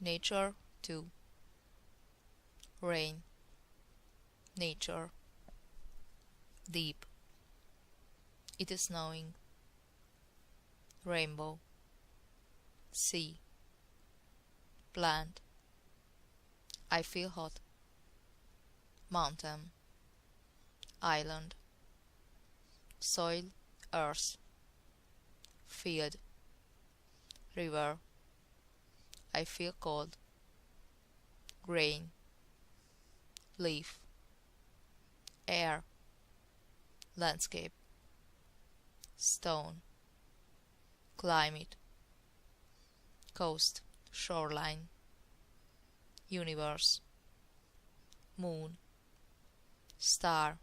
nature 2. Rain, nature, deep, it is snowing, rainbow, sea, plant, I feel hot, mountain, island, soil, earth, field, river, I feel cold, grain, leaf, air, landscape, stone, climate, coast, shoreline, universe, moon, star,